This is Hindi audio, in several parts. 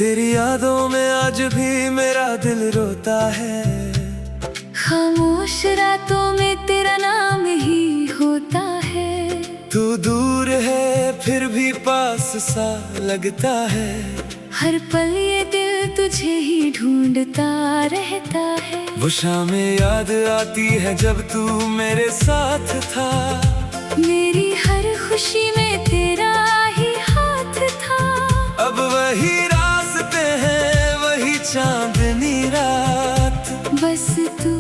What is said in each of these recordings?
तेरी यादों में आज भी मेरा दिल रोता है। खामोश रातों में तेरा नाम ही होता है। तू दूर है फिर भी पास सा लगता है। हर पल ये दिल तुझे ही ढूंढता रहता है। वो शामें याद आती है जब तू मेरे साथ था। मेरी हर खुशी में तेरा ही हाथ था। अब वही रास्ते हैं वही चांदनी रात, बस तू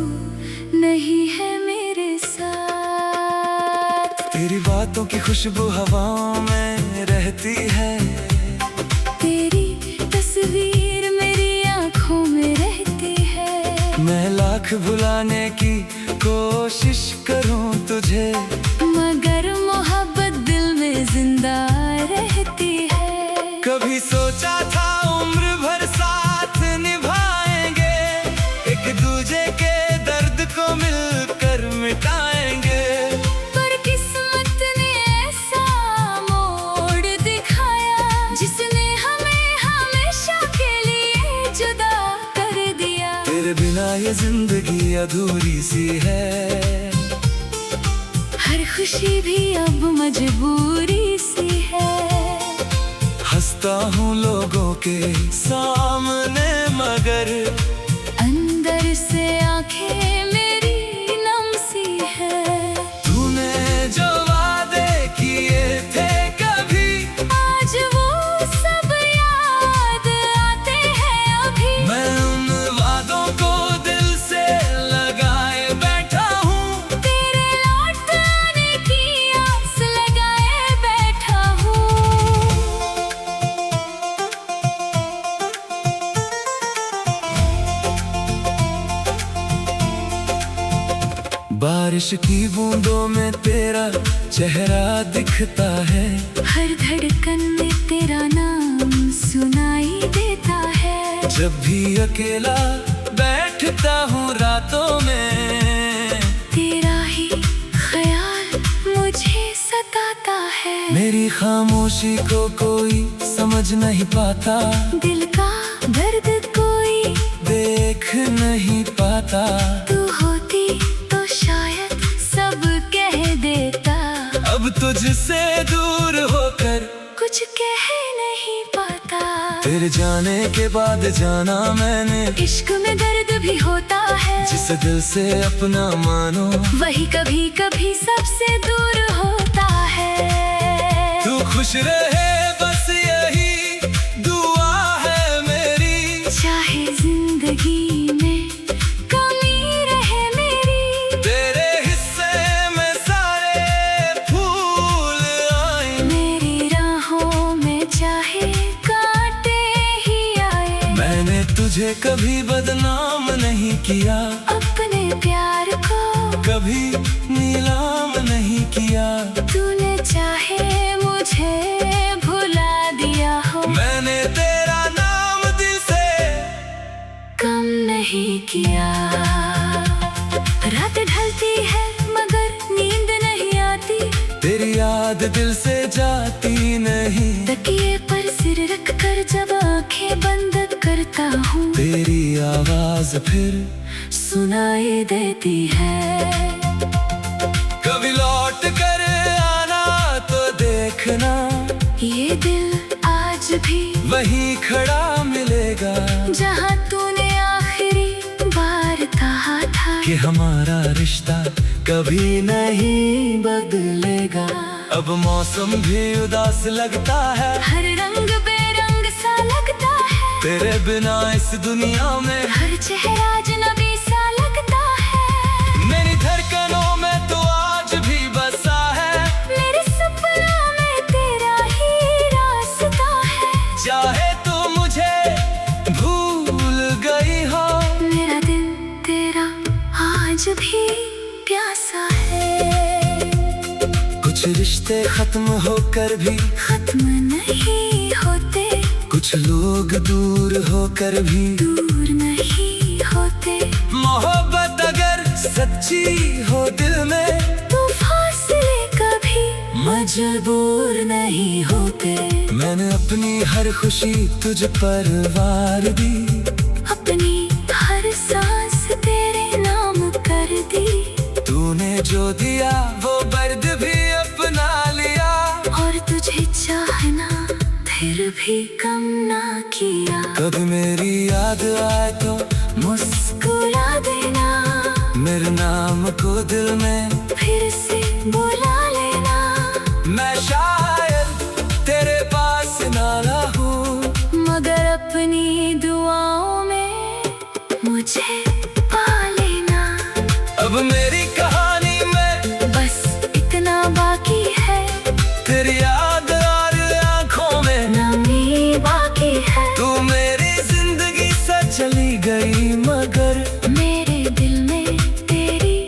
नहीं है मेरे साथ। तेरी बातों की खुशबू हवाओं में रहती है। तेरी तस्वीर मेरी आंखों में रहती है। मैं लाख भुलाने की कोशिश करूं तुझे, मगर मोहब्बत दिल में जिंदा रहती है। कभी सोचा था उम्र भर साथ निभाएंगे, एक दूजे के दर्द को मिलकर मिटाएंगे। पर किस्मत ने ऐसा मोड़ दिखाया, जिसने हमें हमेशा के लिए जुदा कर दिया। तेरे बिना ये जिंदगी अधूरी सी है। हर खुशी भी अब मजबूरी सी है। हंसता हूँ लोगों के सामने मगर अंदर से आंखें मेरी नम सी है। तूने जो वादे किए थे कभी, आज वो सब याद आते हैं अभी। मैं उन वादों को दिल से लगाए बैठा हूँ। तेरे लौट आने की आस लगाए बैठा हूँ। बारिश की बूंदों में तेरा चेहरा दिखता है। हर धड़कन में तेरा नाम सुनाई देता है। जब भी अकेला बैठता हूँ रातों में, तेरा ही ख्याल मुझे सताता है। मेरी खामोशी को कोई समझ नहीं पाता, दिल का दर्द कोई देख नहीं पाता। तू होती तो शायद सब कह देता। अब तुझसे दूर होकर कुछ कह नहीं पाता। तेरे जाने के बाद जाना मैंने, इश्क में दर्द भी होता है। जिसे दिल से अपना मानो वही कभी कभी सबसे दूर होता है। तू खुश रहे बस यही दुआ है मेरी। चाहे जिंदगी में कमी रहे मेरी, तेरे हिस्से में सारे फूल आए। मेरी राहों में चाहे कांटे ही आए। मैंने तुझे कभी बदनाम नहीं किया, अपने प्यार को कभी नीलाम नहीं किया। तूने चाहे मुझे भुला दिया हो, मैंने तेरा नाम दिल से कम नहीं किया। रात ढलती है मगर नींद नहीं आती। तेरी याद दिल से जाती नहीं। तकिए पर सिर रख कर जब आंखें बंद करता हूँ, तेरी आवाज फिर सुनाई देती है। कभी लौट कर आना तो देखना, ये दिल आज भी वहीं खड़ा मिलेगा। जहाँ तूने आखिरी बार कहा था कि हमारा रिश्ता कभी नहीं बदलेगा। अब मौसम भी उदास लगता है, हर रंग बेरंग सा लगता है। तेरे बिना इस दुनिया में हर चेहरा अजनबी सा लगता है। मेरी धड़कनों में तो आज भी बसा है। मेरे सपनों में तेरा ही रास्ता है। चाहे तू मुझे भूल गई हो, मेरा दिल तेरा आज भी प्यासा है। कुछ रिश्ते खत्म होकर भी खत्म नहीं होते, कुछ लोग दूर होकर भी दूर नहीं होते। मोहब्बत अगर सच्ची हो दिल में, तो फासले कभी मजबूर नहीं होते। मैं मैंने अपनी हर खुशी तुझ पर वार दी, अपनी हर सांस तेरे नाम कर दी। तूने जो दिया वो दर्द भी अपना लिया, और तुझे चाहना फिर भी कम ना किया। कभी मेरी याद आए तो मुस्कुरा देना, मेरे नाम को दिल में फिर से बुला लेना। मैं शायद तेरे पास ना रहूं, मगर अपनी दुआओं में मुझे पा लेना। अब मेरी कहानी में बस इतना बाकी है, तेरी याद और आंखों में नमी बाकी है। तू मेरी जिंदगी से चली गई, मगर मेरे दिल में तेरी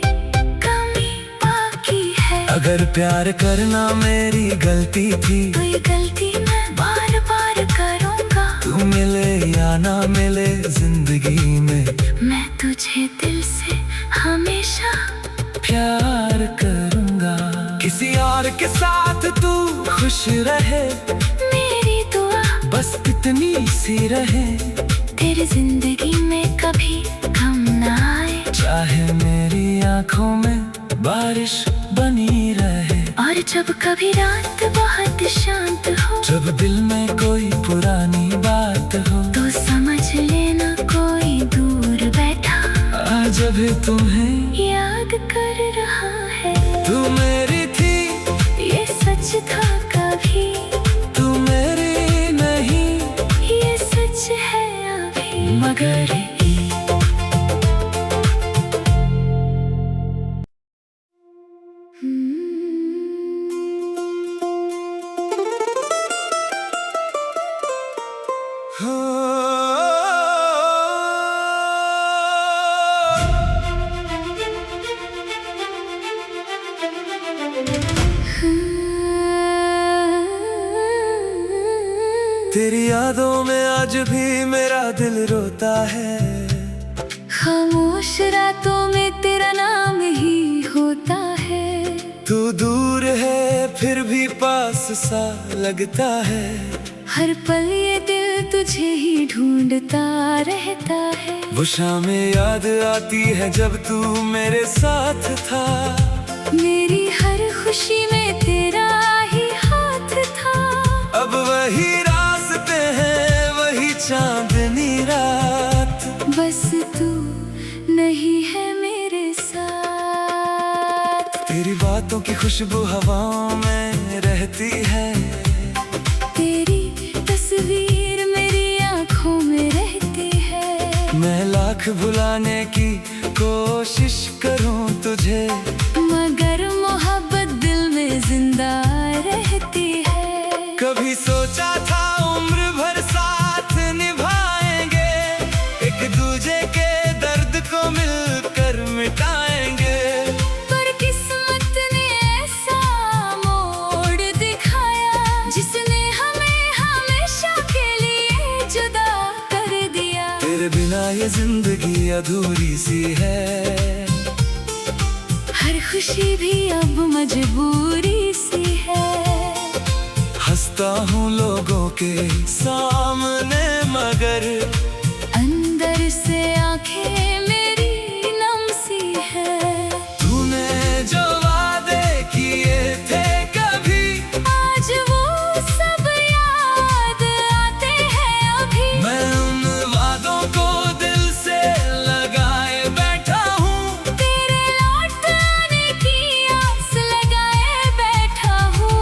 कमी बाकी है। अगर प्यार करना मेरी गलती थी, तो ये गलती मैं बार बार करूँगा। तू मिले या ना मिले जिंदगी में, मैं तुझे दिल से हमेशा प्यार करूँगा। किसी और के साथ तू खुश रहे, मेरी दुआ बस इतनी सी रहे। तेरी जिंदगी में कभी गम ना आए, चाहे मेरी आंखों में बारिश बनी रहे। और जब कभी रात बहुत शांत हो, जब दिल में कोई पुरानी बात हो, तो समझ लेना कोई दूर बैठा आज भी तुम्हें याद कर रहा है। तू मेरी थी, ये सच था कभी, तू मेरी नहीं, ये सच है अभी। मगर तेरी यादों में आज भी मेरा दिल रोता है। खामोश रातों में तेरा नाम ही होता है। तू दूर है फिर भी पास सा लगता है, हर पल ये दिल तुझे ही ढूंढता रहता है। वो शामें याद आती है जब तू मेरे साथ था, मेरी हर खुशी में तेरा ही हाथ था। अब वही रास्ते हैं, वही चांदनी रात, बस तू नहीं है मेरे साथ। तेरी बातों की खुशबू हवाओं में रहती है, तेरी तस्वीर मेरी आंखों में रहती है। मैं लाख भुलाने की कोशिश करूं तुझे, मगर मोहब्बत दिल में जिंदा रहती है। कभी सोचा था उम्र भर साथ निभाएंगे, एक दूजे के दर्द को मिलकर मिटाएंगे। पर किस्मत ने ऐसा मोड़ दिखाया, जिसने हमें हमेशा के लिए जुदा कर दिया। तेरे बिना ये जिंदगी अधूरी सी है, हर खुशी भी अब मजबूरी सी है। हंसता हूँ लोगों के सामने, मगर अंदर से आंखें मेरी नम सी है। तूने जो वादे किए थे कभी, आज वो सब याद आते हैं अभी। मैं उन वादों को दिल से लगाए बैठा हूँ, तेरे लौट आने की आस लगाए बैठा हूँ।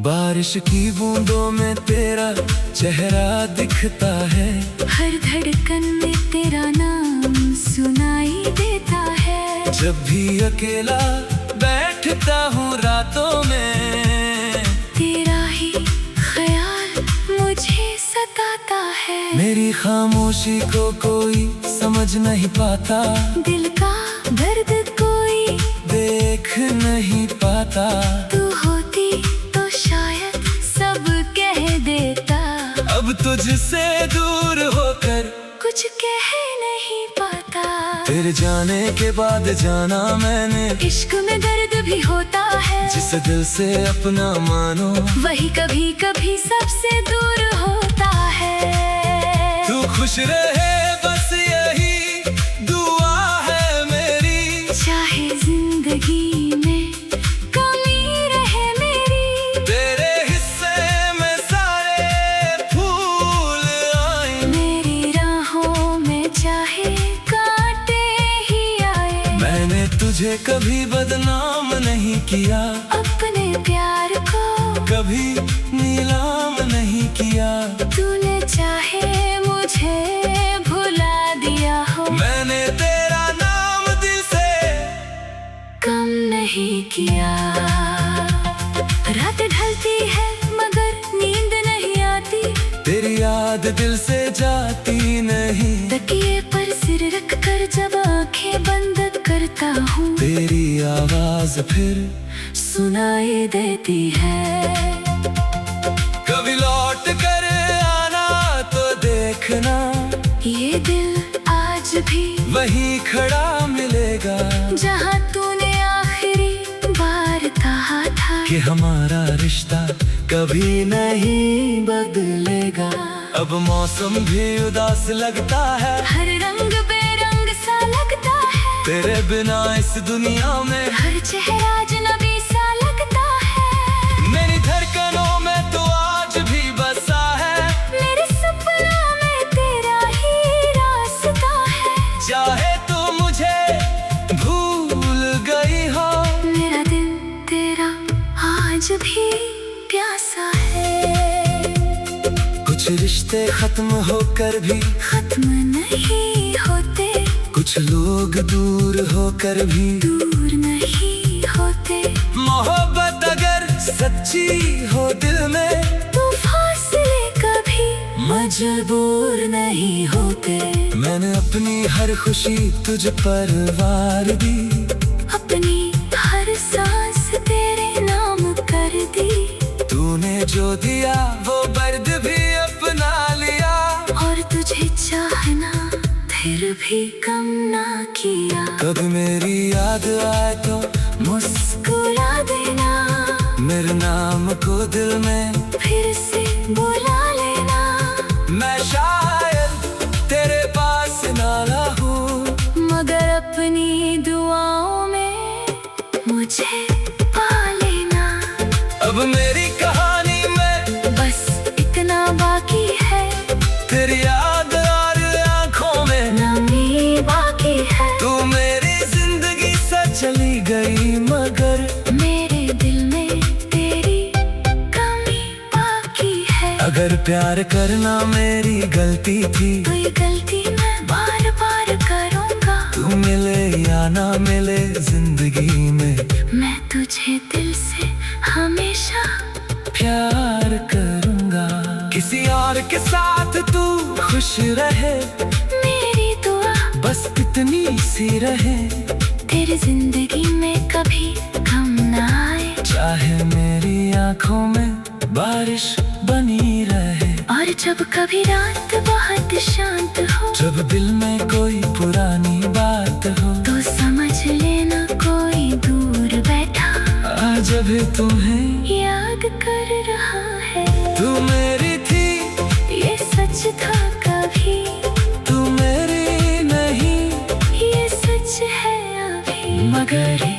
बारिश की बूंदों में तेरा चेहरा दिखता है, हर धड़कन में तेरा नाम सुनाई देता है। जब भी अकेला बैठता हूँ रातों में, तेरा ही ख्याल मुझे सताता है। मेरी खामोशी को कोई समझ नहीं पाता, दिल का दर्द कोई देख नहीं पाता। तू होती तो शायद सब कह देता। अब तुझसे दूर होकर कुछ कह नहीं पाता। तेरे जाने के बाद जाना मैंने, इश्क में दर्द भी होता है। जिसे दिल से अपना मानो, वही कभी कभी सबसे दूर होता है। तू खुश रहे बस यही दुआ है मेरी, चाहे जिंदगी में कमी रहे मेरी। तेरे हिस्से में सारे फूल आए, मेरी राहों में चाहे कांटे ही आए। मैंने तुझे कभी बदनाम नहीं किया, अपने प्यार को कभी नीलाम नहीं किया। तूने चाहे मुझे भुला दिया हो, मैंने तेरा नाम दिल से कम नहीं किया। रात ढलती है मगर नींद नहीं आती, तेरी याद दिल से जाती नहीं। तकिए पर सिर रख कर जब आंखें बंद करता हूँ, तेरी आवाज फिर सुनाई देती है। कभी लौट कर आना तो देखना, ये दिल आज भी वहीं खड़ा मिलेगा, जहाँ तूने आखिरी बार कहा था कि हमारा रिश्ता कभी नहीं बदलेगा। अब मौसम भी उदास लगता है, हर रंग बेरंग सा लगता है। तेरे बिना इस दुनिया में हर चेहरा अजनबी सा लगता है। मेरी धड़कनों में तो आज भी बसा है, मेरे सपनों में तेरा ही रास्ता है। चाहे तो मुझे भूल गई हो, मेरा दिल तेरा आज भी प्यासा है। कुछ रिश्ते खत्म होकर भी खत्म नहीं होते, कुछ लोग दूर होकर भी दूर नहीं होते। मोहब्बत अगर सच्ची हो दिल में, तो फासले कभी मजबूर नहीं होते। मैंने अपनी हर खुशी तुझ पर वार दी, अपनी हर सांस तेरे नाम कर दी। तूने जो दिया वो दर्द भी अपना लिया, और तुझे चाहना फिर भी कम ना किया। कभी मेरी याद आए तो मुस्कुरा देना, मेरे नाम को दिल में फिर से बुला लेना। मैं शायद तेरे पास ना रहूं, मगर अपनी दुआओं में मुझे पा लेना। अब मेरी कहानी में बस इतना बाकी है, तेरी याद और आंखों में नमी बाकी है। तू मेरी जिंदगी से चली गई, मगर मेरे दिल में तेरी कमी बाकी है। अगर प्यार करना मेरी गलती थी, तो ये गलती मैं बार बार करूँगा। तू मिले या ना मिले जिंदगी में, मैं तुझे दिल से हमेशा प्यार करूँगा। किसी और के साथ तू खुश रहे, मेरी दुआ बस इतनी सी रहे। तेरी जिंदगी में कभी गम ना आए, चाहे मेरी आंखों में बारिश बनी रहे। और जब कभी रात बहुत शांत हो, जब दिल में कोई पुरानी बात हो, तो समझ लेना कोई दूर बैठा आज भी तुम्हें याद कर रहा है। तू मेरी थी, ये सच था कभी, तू मेरी नहीं, ये सच है अभी, मगर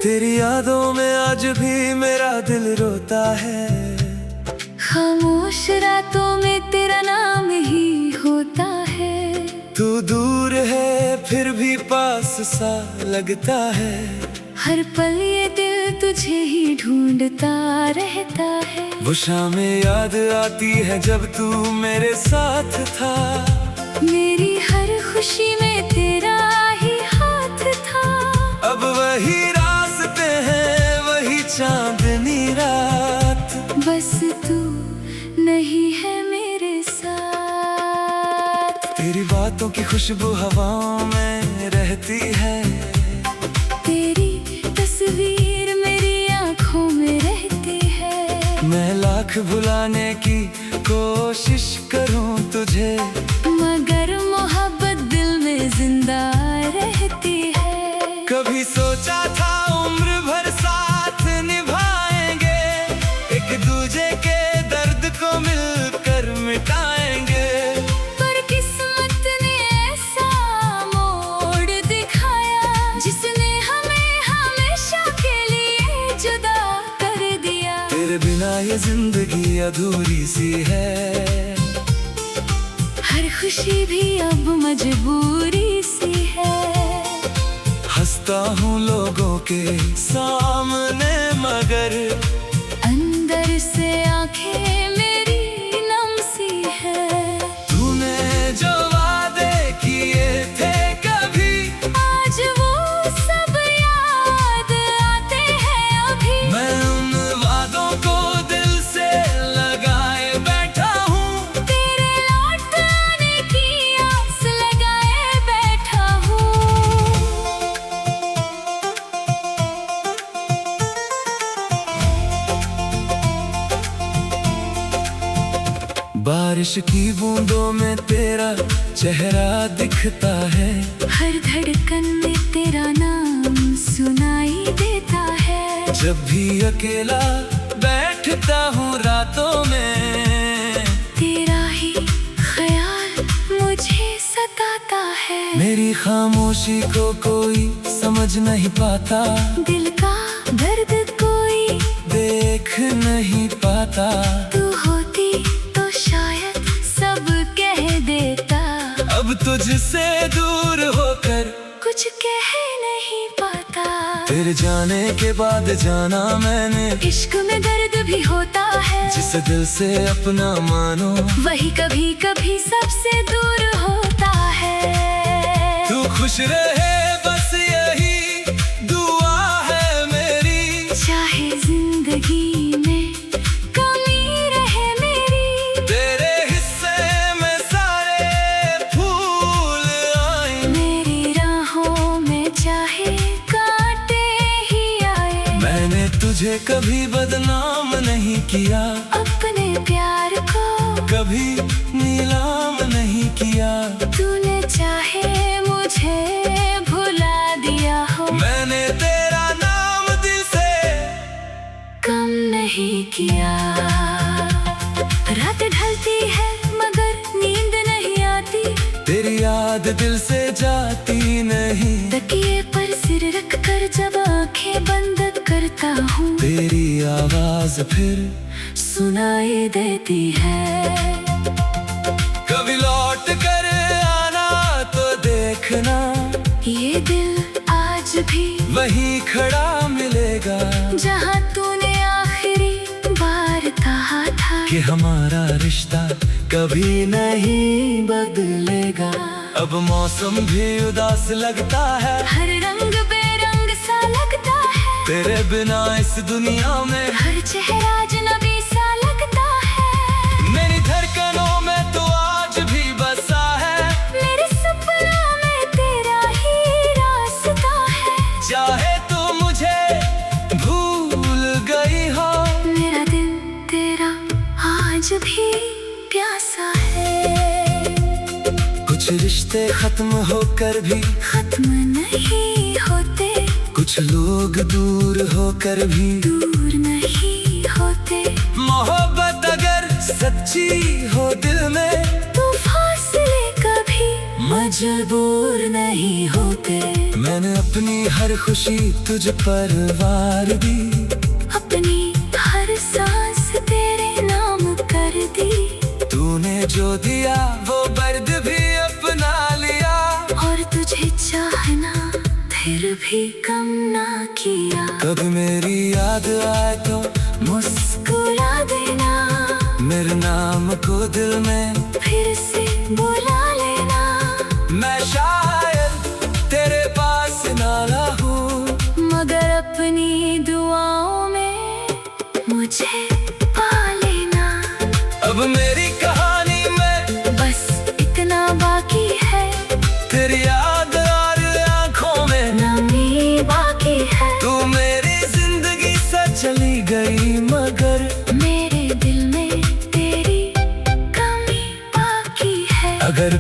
तेरी यादों में आज भी मेरा दिल रोता है। खामोश रातों में तेरा नाम ही होता है। तू दूर है फिर भी पास सा लगता है। हर पल ये दिल तुझे ही ढूंढता रहता है। वो शामें याद आती है जब तू मेरे साथ था। मेरी हर खुशी में तेरा ही हाथ था। अब खुशबू हवाओं में रहती है। तेरी तस्वीर मेरी आंखों में रहती है। मैं लाख भुलाने की कोशिश करूं तुझे, मगर मोहब्बत दिल में जिंदा रहती है। कभी सोचा था उम्र भर साथ निभाएंगे, एक दूजे के दर्द को मिलकर मिटाएंगे। पर किस्मत ने ऐसा मोड़ दिखाया, जिसने हमें हमेशा के लिए जुदा कर दिया। तेरे बिना ये जिंदगी अधूरी सी है, हर खुशी भी अब मजबूरी सी है। हंसता हूँ लोगों के सामने मगर अंदर से आंखें मेरी नम सी है। तूने जो वादे किए थे कभी, आज वो सब याद आते हैं अभी। मैं उन वादों को दिल से लगाए बैठा हूँ, तेरे लौट आने की आस लगाए बैठा हूँ। बारिश की बूंदों में तेरा चेहरा दिखता है। हर धड़कन में तेरा नाम सुनाई देता है। जब भी अकेला बैठता हूँ रातों में, तेरा ही ख्याल मुझे सताता है। मेरी खामोशी को कोई समझ नहीं पाता, दिल का दर्द कोई देख नहीं पाता। तू होती तो शायद सब कह देता। अब तुझसे दूर होकर कुछ कह नहीं पाता। तेरे जाने के बाद जाना मैंने, इश्क में दर्द भी होता है। जिसे दिल से अपना मानो, वही कभी कभी सबसे दूर होता है। तू खुश रहे बस यही दुआ है मेरी। चाहे जिंदगी में कमी रहे मेरी, तेरे हिस्से में सारे फूल आए। मेरी राहों में चाहे कांटे ही आए। मैंने तुझे कभी बदनाम नहीं किया, अपने प्यार को कभी नीलाम नहीं किया। तूने चाहे मुझे भुला दिया हो, मैंने तेरा नाम दिल से कम नहीं किया। रात ढलती है मगर नींद नहीं आती। तेरी याद दिल से जाती नहीं। तकिए पर सिर रख कर जब आंखें बंद करता हूँ, तेरी आवाज फिर सुनाई देती है। कभी लौट कर आना तो देखना, ये दिल आज भी वहीं खड़ा मिलेगा, जहाँ तूने आखिरी बार कहा था कि हमारा रिश्ता कभी नहीं बदलेगा। अब मौसम भी उदास लगता है, हर रंग बेरंग सा लगता है। तेरे बिना इस दुनिया में हर चेहरा अजनबी सा लगता है। मेरी धड़कनों में तो आज भी बसा है, मेरे सपनों में तेरा ही रास्ता है। चाहे तो मुझे भूल गई हो, मेरा दिल तेरा आज भी प्यासा है। कुछ रिश्ते खत्म होकर भी खत्म नहीं होते, कुछ लोग दूर होकर भी दूर नहीं होते। मोहब्बत अगर सच्ची हो दिल में, तो फासले कभी मजबूर नहीं होते। मैंने अपनी हर खुशी तुझ पर वार दी, अपनी हर सांस तेरे नाम कर दी। तूने जो दिया वो दर्द भी अपना लिया, और तुझे चाहना फिर भी कम ना किया। कभी मेरी याद आए तो मुस्कुरा देना, मेरे नाम को दिल में फिर से बुला लेना। मैं शायद तेरे पास ना रहूं, मगर अपनी दुआओं में मुझे पा लेना। अब मेरी कहानी में बस इतना बाकी है,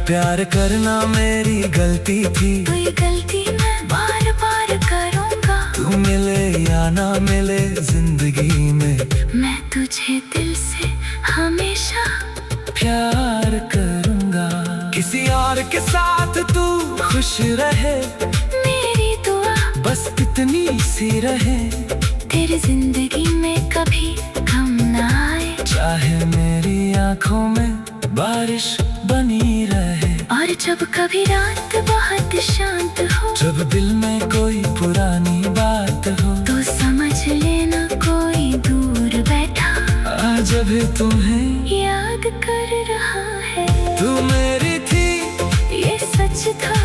प्यार करना मेरी गलती थी, तो ये गलती मैं बार बार करूँगा। तू मिले या ना मिले जिंदगी में, मैं तुझे दिल से हमेशा प्यार करूँगा। किसी और के साथ तू खुश रहे, मेरी दुआ बस इतनी सी रहे। तेरी जिंदगी में कभी गम ना आए, चाहे मेरी आंखों में बारिश बनी रहे। और जब कभी रात बहुत शांत हो, जब दिल में कोई पुरानी बात हो, तो समझ लेना कोई दूर बैठा आज भी तुम्हें याद कर रहा है। तू मेरी थी, ये सच था